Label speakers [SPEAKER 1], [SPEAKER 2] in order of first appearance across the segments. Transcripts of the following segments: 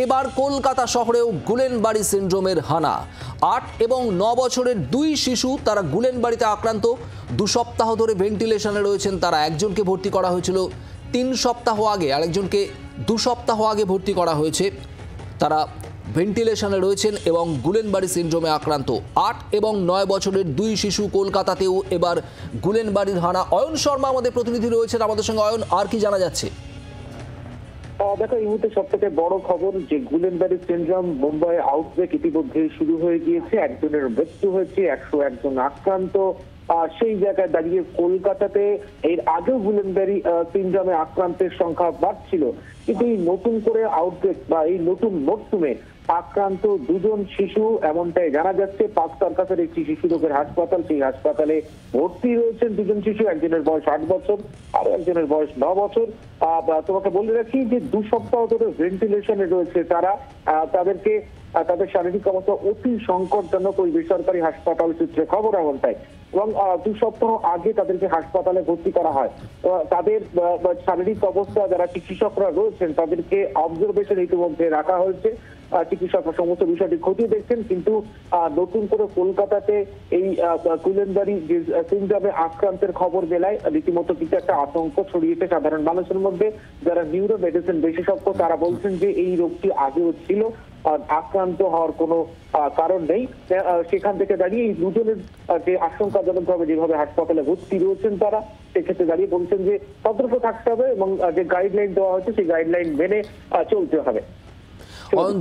[SPEAKER 1] এবার কলকাতা শহরেও গুলেনবাড়ি সিন্ড্রোমের হানা। ৮ এবং ৯ বছরের দুই শিশু তারা গুলেনবাড়িতে আক্রান্ত। ২ সপ্তাহ ধরে ভেন্টিলেশনে রয়েছেন তারা। একজনকে ভর্তি করা হয়েছিল ৩ সপ্তাহ আগে, আরেকজনকে ২ সপ্তাহ আগে ভর্তি করা হয়েছে। তারা ভেন্টিলেশনে রয়েছেন এবং গুলেনবাড়ি সিন্ড্রোমে আক্রান্ত। ৮ এবং ৯ বছরের দুই শিশু কলকাতাতেও এবার গুলেনবাড়ির হানা। অয়ন শর্মা আমাদের প্রতিনিধি রয়েছেন আমাদের সঙ্গে। অয়ন, আর কি জানা যাচ্ছে?
[SPEAKER 2] দেখো, এই মুহূর্তে সব থেকে বড় খবর যে গুলেনবাড়ি সিন্ড্রোম মুম্বাই আউটব্রেক ইতিমধ্যে শুরু হয়ে গিয়েছে। একজনের মৃত্যু হয়েছে, ১০১ জন আক্রান্ত। সেই জায়গায় দাঁড়িয়ে কলকাতাতে এর আগেও গুলেনবাড়ি সিন্ড্রোমে আক্রান্তের সংখ্যা বাড়ছিল, কিন্তু এই নতুন করে আউটব্রেক বা এই নতুন মরশুমে আক্রান্ত ২ জন শিশু এমনটাই জানা যাচ্ছে। পার্ক সার্কাসের একটি শিশু রোগের হাসপাতাল, সেই হাসপাতালে ভর্তি রয়েছেন ২ জন শিশু। একজনের বয়স ৮ বছর আর একজনের বয়স ৯ বছর। তোমাকে বলে রাখি যে ২ সপ্তাহ ধরে ভেন্টিলেশনে রয়েছে তারা। তাদেরকে তাদের শারীরিক অবস্থা অতি সংকটজনক, ওই বেসরকারি হাসপাতাল সূত্রে খবর এমনটাই। এবং ২ সপ্তাহ আগে তাদেরকে হাসপাতালে ভর্তি করা হয়। তাদের শারীরিক অবস্থা, যারা চিকিৎসকরা রয়েছেন তাদেরকে অবজারভেশন ইতিমধ্যে রাখা হয়েছে। চিকিৎসকরা সমস্ত বিষয়টি খতিয়ে দেখছেন, কিন্তু নতুন করে কলকাতাতে এই গুলেনবাড়ি সিন্ড্রোমে আক্রান্তের খবর বেলায় রীতিমতো কিন্তু একটা আতঙ্ক ছড়িয়েছে সাধারণ মানুষের মধ্যে। যারা নিউরো মেডিসিন বিশেষজ্ঞ তারা বলছেন যে এই রোগটি আগেও ছিল, আক্রান্ত হওয়ার কোনো কারণ নেই। সেখান থেকে দাঁড়িয়ে এই ২ জনের যে আশঙ্কাজনকভাবে যেভাবে হাসপাতালে ভর্তি রয়েছেন তারা, সেক্ষেত্রে দাঁড়িয়ে বলছেন যে সতর্ক থাকতে হবে এবং যে গাইডলাইন দেওয়া হয়েছে সেই গাইডলাইন মেনে চলতে হবে।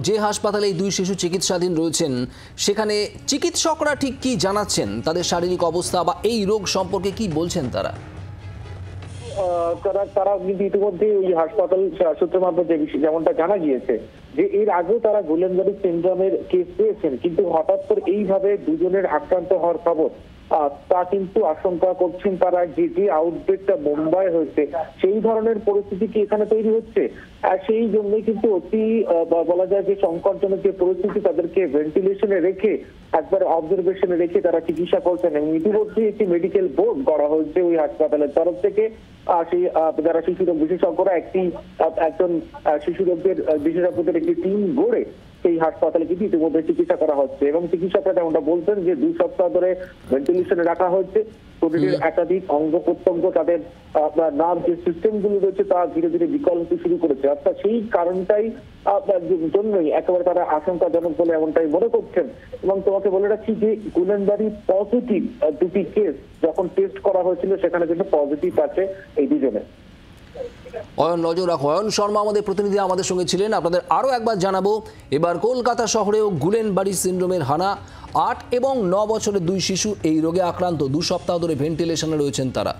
[SPEAKER 1] যে হাসপাতালে এই ২ শিশু চিকিৎসাধীন রয়েছেন সেখানে চিকিৎসকরা ঠিক কি জানাচ্ছেন, তাদের শারীরিক অবস্থা বা এই রোগ সম্পর্কে কি বলছেন তারা?
[SPEAKER 2] তারা কিন্তু ইতিমধ্যে ওই হাসপাতাল সূত্র মারফত যেমনটা জানা গিয়েছে যে এর আগেও তারা গুলেনবাড়ি সিন্ড্রোমের কেস পেয়েছেন, কিন্তু হঠাৎ করে এইভাবে ২ জনের আক্রান্ত হওয়ার খবর তা কিন্তু আশঙ্কা করছেন তারা যে আউটব্রেকটা মুম্বাই হয়েছে সেই ধরনের পরিস্থিতি কি এখানে তৈরি হচ্ছে। সেই জন্যই কিন্তু অতি বলা যায় যে সংকটজনক যে পরিস্থিতি, তাদেরকে ভেন্টিলেশনে রেখে একবার অবজারভেশনে রেখে তারা চিকিৎসা করছেন। এবং ইতিমধ্যে একটি মেডিকেল বোর্ড করা হয়েছে ওই হাসপাতালের তরফ থেকে। সেই যারা শিশু রোগ বিশেষজ্ঞরা একজন শিশু রোগের বিশেষজ্ঞদের একটি টিম গড়ে সেই হাসপাতালে কিন্তু ইতিমধ্যে চিকিৎসা করা হচ্ছে। এবং চিকিৎসকরা যেমনটা বলছেন যে ২ সপ্তাহ ধরে ভেন্টিলেশনে রাখা হয়েছে। শরীরের একাধিক অঙ্গ প্রত্যঙ্গ, তাদের নার্ভ যে সিস্টেম গুলো রয়েছে তা ধীরে ধীরে বিকল হতে শুরু করেছে। অর্থাৎ সেই কারণটাই জন্যই একেবারে তারা আশঙ্কাজনক বলে এমনটাই মনে করছেন। এবং তোমাকে বলে রাখছি যে গুলেনবাড়ি পজিটিভ ২টি কেস যখন টেস্ট করা হয়েছিল সেখানে কিন্তু পজিটিভ আছে এই ২ জনের।
[SPEAKER 1] অয়ন, নজর রাখো। অয়ন শর্মা আমাদের প্রতিনিধি আমাদের সঙ্গে ছিলেন। আপনাদের আরও একবার জানাবো, এবার কলকাতা শহরেও গুলেনবাড়ি সিন্ড্রোমের হানা। ৮ এবং ৯ বছরের ২ শিশু এই রোগে আক্রান্ত। ২ সপ্তাহ ধরে ভেন্টিলেশনে রয়েছেন তারা।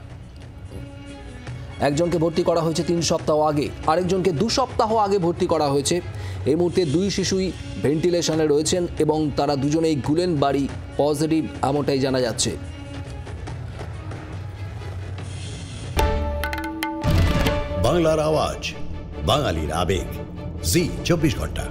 [SPEAKER 1] একজনকে ভর্তি করা হয়েছে ৩ সপ্তাহ আগে, আরেকজনকে ২ সপ্তাহ আগে ভর্তি করা হয়েছে। এই মুহূর্তে ২ শিশুই ভেন্টিলেশনে রয়েছেন এবং তারা দুজনেই গুলেনবাড়ি পজিটিভ এমনটাই জানা যাচ্ছে।
[SPEAKER 3] বাংলার আওয়াজ, বাঙালির আবেগ, জি ২৪ ঘন্টা।